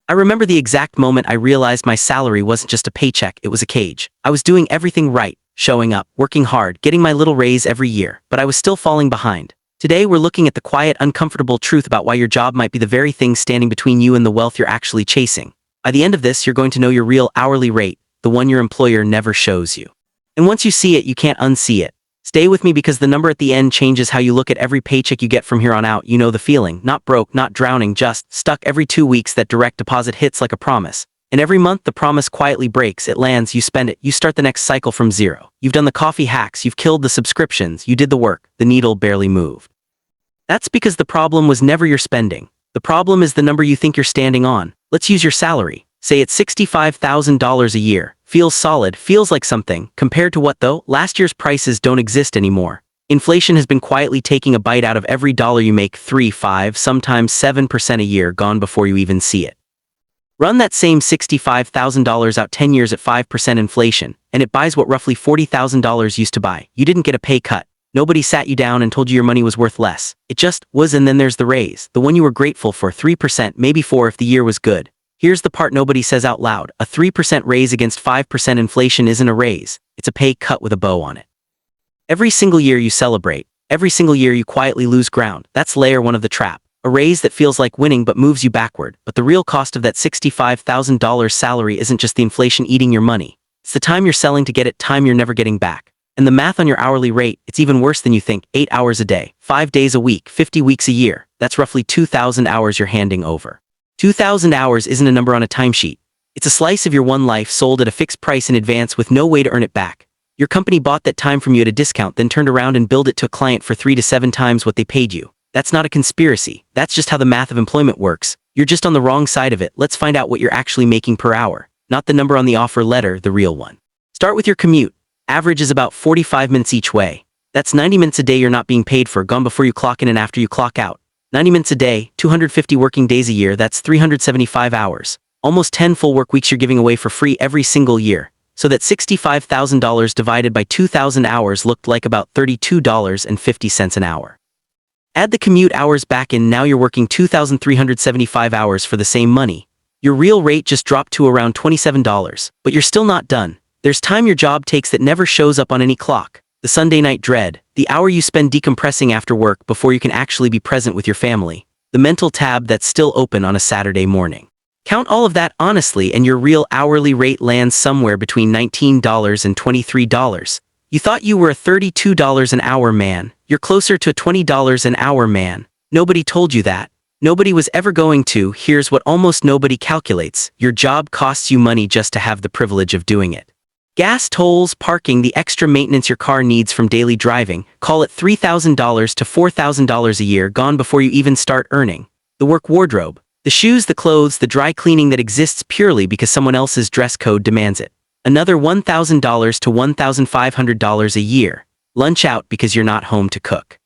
I remember the exact moment I realized my salary wasn't just a paycheck, it was a cage. I was doing everything right, showing up, working hard, getting my little raise every year, but I was still falling behind. Today we're looking at the quiet, uncomfortable truth about why your job might be the very thing standing between you and the wealth you're actually chasing. By the end of this, you're going to know your real hourly rate, the one your employer never shows you. And once you see it, you can't unsee it. Stay with me because the number at the end changes how you look at every paycheck you get from here on out. You know the feeling, not broke, not drowning, just stuck. Every 2 weeks that direct deposit hits like a promise. And every month the promise quietly breaks, it lands, you spend it, you start the next cycle from zero. You've done the coffee hacks, you've killed the subscriptions, you did the work, the needle barely moved. That's because the problem was never your spending. The problem is the number you think you're standing on. Let's use your salary. Say it's $65,000 a year. Feels solid, feels like something. Compared to what though? Last year's prices don't exist anymore. Inflation has been quietly taking a bite out of every dollar you make. 3, 5, sometimes 7% a year gone before you even see it. Run that same $65,000 out 10 years at 5% inflation, and it buys what roughly $40,000 used to buy. You didn't get a pay cut. Nobody sat you down and told you your money was worth less. It just was. And then there's the raise, the one you were grateful for. 3%, maybe 4% if the year was good. Here's the part nobody says out loud. A 3% raise against 5% inflation isn't a raise. It's a pay cut with a bow on it. Every single year you celebrate. Every single year you quietly lose ground. That's layer 1 of the trap. A raise that feels like winning but moves you backward. But the real cost of that $65,000 salary isn't just the inflation eating your money. It's the time you're selling to get it, time you're never getting back. And the math on your hourly rate, it's even worse than you think. 8 hours a day, 5 days a week, 50 weeks a year. That's roughly 2,000 hours you're handing over. 2,000 hours isn't a number on a timesheet. It's a slice of your one life sold at a fixed price in advance with no way to earn it back. Your company bought that time from you at a discount, then turned around and billed it to a client for 3 to 7 times what they paid you. That's not a conspiracy. That's just how the math of employment works. You're just on the wrong side of it. Let's find out what you're actually making per hour. Not the number on the offer letter, the real one. Start with your commute. Average is about 45 minutes each way. That's 90 minutes a day you're not being paid for, gone before you clock in and after you clock out. 90 minutes a day, 250 working days a year, that's 375 hours. Almost 10 full work weeks you're giving away for free every single year. So that $65,000 divided by 2,000 hours looked like about $32.50 an hour. Add the commute hours back in, now you're working 2,375 hours for the same money. Your real rate just dropped to around $27, but you're still not done. There's time your job takes that never shows up on any clock. The Sunday night dread, the hour you spend decompressing after work before you can actually be present with your family. The mental tab that's still open on a Saturday morning. Count all of that honestly and your real hourly rate lands somewhere between $19 and $23. You thought you were a $32 an hour man. You're closer to a $20 an hour man. Nobody told you that. Nobody was ever going to. Here's what almost nobody calculates. Your job costs you money just to have the privilege of doing it. Gas, tolls, parking, the extra maintenance your car needs from daily driving, call it $3,000 to $4,000 a year gone before you even start earning. The work wardrobe, the shoes, the clothes, the dry cleaning that exists purely because someone else's dress code demands it. Another $1,000 to $1,500 a year. Lunch out because you're not home to cook.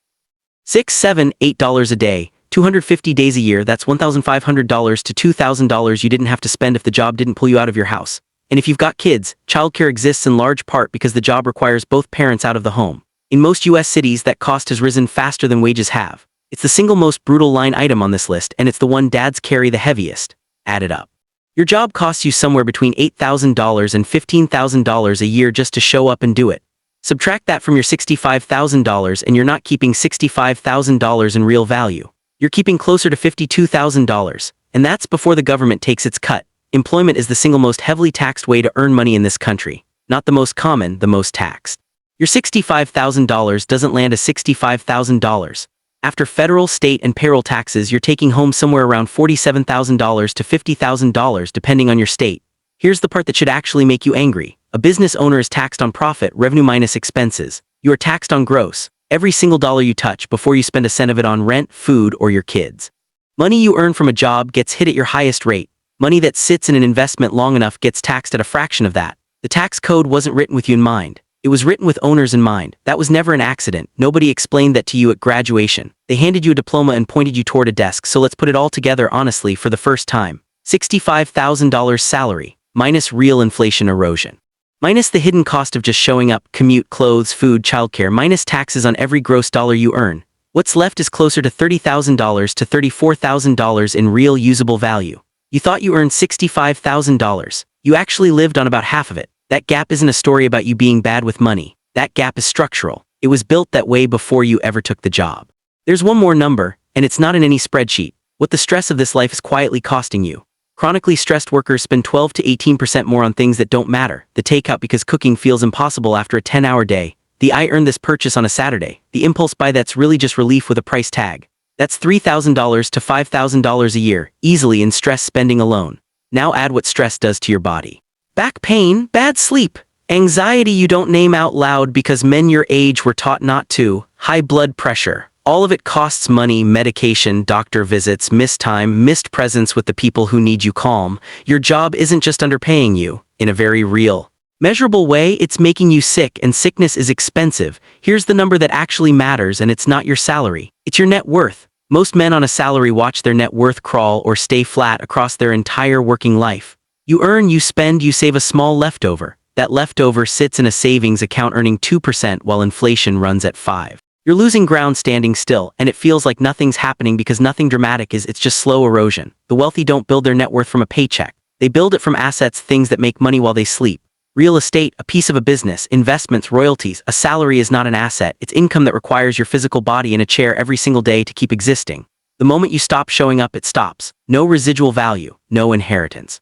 $6, $7, $8 a day, 250 days a year, that's $1,500 to $2,000 you didn't have to spend if the job didn't pull you out of your house. And if you've got kids, childcare exists in large part because the job requires both parents out of the home. In most US cities, that cost has risen faster than wages have. It's the single most brutal line item on this list, and it's the one dads carry the heaviest. Add it up. Your job costs you somewhere between $8,000 and $15,000 a year just to show up and do it. Subtract that from your $65,000 and you're not keeping $65,000 in real value. You're keeping closer to $52,000, and that's before the government takes its cut. Employment is the single most heavily taxed way to earn money in this country. Not the most common, the most taxed. Your $65,000 doesn't land as $65,000. After federal, state, and payroll taxes, you're taking home somewhere around $47,000 to $50,000 depending on your state. Here's the part that should actually make you angry. A business owner is taxed on profit, revenue minus expenses. You are taxed on gross, every single dollar you touch before you spend a cent of it on rent, food, or your kids. Money you earn from a job gets hit at your highest rate. Money that sits in an investment long enough gets taxed at a fraction of that. The tax code wasn't written with you in mind. It was written with owners in mind. That was never an accident. Nobody explained that to you at graduation. They handed you a diploma and pointed you toward a desk. So let's put it all together honestly for the first time. $65,000 salary, minus real inflation erosion. Minus the hidden cost of just showing up, commute, clothes, food, childcare, minus taxes on every gross dollar you earn. What's left is closer to $30,000 to $34,000 in real usable value. You thought you earned $65,000. You actually lived on about half of it. That gap isn't a story about you being bad with money. That gap is structural. It was built that way before you ever took the job. There's one more number, and it's not in any spreadsheet. What the stress of this life is quietly costing you. Chronically stressed workers spend 12 to 18% more on things that don't matter. The takeout because cooking feels impossible after a 10-hour day. The I earned this purchase on a Saturday. The impulse buy that's really just relief with a price tag. That's $3,000 to $5,000 a year, easily in stress spending alone. Now add what stress does to your body. Back pain, bad sleep, anxiety you don't name out loud because men your age were taught not to, high blood pressure. All of it costs money, medication, doctor visits, missed time, missed presence with the people who need you calm. Your job isn't just underpaying you, in a very real, measurable way, it's making you sick, and sickness is expensive. Here's the number that actually matters, and it's not your salary. It's your net worth. Most men on a salary watch their net worth crawl or stay flat across their entire working life. You earn, you spend, you save a small leftover. That leftover sits in a savings account earning 2% while inflation runs at 5%. You're losing ground standing still, and it feels like nothing's happening because nothing dramatic is, it's just slow erosion. The wealthy don't build their net worth from a paycheck. They build it from assets, things that make money while they sleep. Real estate, a piece of a business, investments, royalties. A salary is not an asset, it's income that requires your physical body in a chair every single day to keep existing. The moment you stop showing up, it stops. No residual value, no inheritance.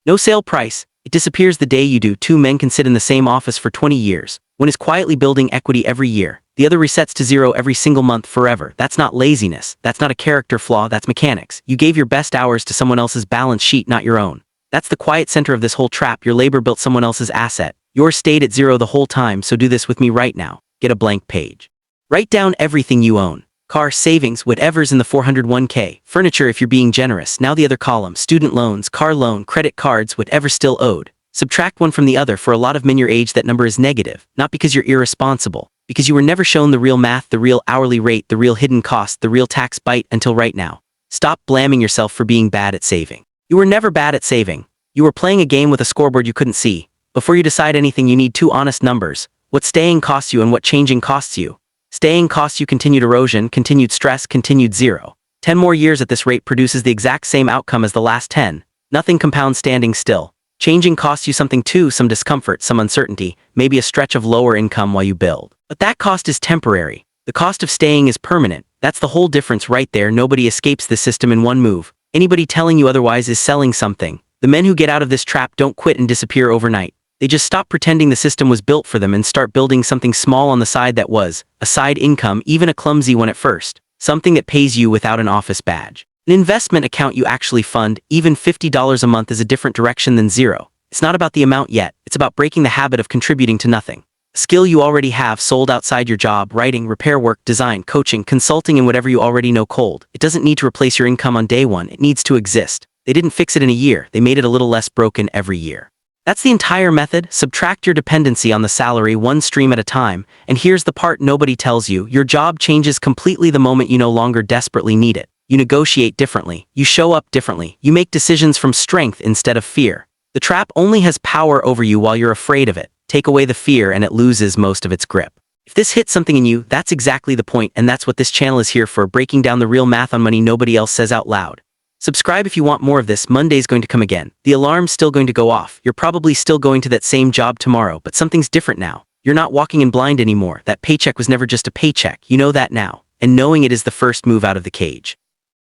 No sale price, it disappears the day you do. Two men can sit in the same office for 20 years. One is quietly building equity every year. The other resets to zero every single month forever. That's not laziness, that's not a character flaw, that's mechanics. You gave your best hours to someone else's balance sheet, not your own. That's the quiet center of this whole trap. Your labor built someone else's asset. Yours stayed at zero the whole time, so do this with me right now. Get a blank page. Write down everything you own. Car, savings, whatever's in the 401k. Furniture if you're being generous. Now the other column. Student loans, car loan, credit cards, whatever's still owed. Subtract one from the other. For a lot of men your age, that number is negative. Not because you're irresponsible. Because you were never shown the real math, the real hourly rate, the real hidden cost, the real tax bite until right now. Stop blaming yourself for being bad at saving. You were never bad at saving. You were playing a game with a scoreboard you couldn't see. Before you decide anything, you need two honest numbers. What staying costs you and what changing costs you. Staying costs you continued erosion, continued stress, continued zero. 10 more years at this rate produces the exact same outcome as the last 10. Nothing compounds standing still. Changing costs you something too, some discomfort, some uncertainty, maybe a stretch of lower income while you build. But that cost is temporary. The cost of staying is permanent. That's the whole difference right there. Nobody escapes this system in one move. Anybody telling you otherwise is selling something. The men who get out of this trap don't quit and disappear overnight. They just stop pretending the system was built for them and start building something small on the side that was a side income, even a clumsy one at first. Something that pays you without an office badge. An investment account you actually fund. Even $50 a month is a different direction than zero. It's not about the amount yet. It's about breaking the habit of contributing to nothing. A skill you already have sold outside your job, writing, repair work, design, coaching, consulting, and whatever you already know cold. It doesn't need to replace your income on day one. It needs to exist. They didn't fix it in a year. They made it a little less broken every year. That's the entire method. Subtract your dependency on the salary one stream at a time. And here's the part nobody tells you. Your job changes completely the moment you no longer desperately need it. You negotiate differently. You show up differently. You make decisions from strength instead of fear. The trap only has power over you while you're afraid of it. Take away the fear and it loses most of its grip. If this hits something in you, that's exactly the point, and that's what this channel is here for, breaking down the real math on money nobody else says out loud. Subscribe if you want more of this. Monday's going to come again. The alarm's still going to go off. You're probably still going to that same job tomorrow, but something's different now. You're not walking in blind anymore. That paycheck was never just a paycheck. You know that now. And knowing it is the first move out of the cage.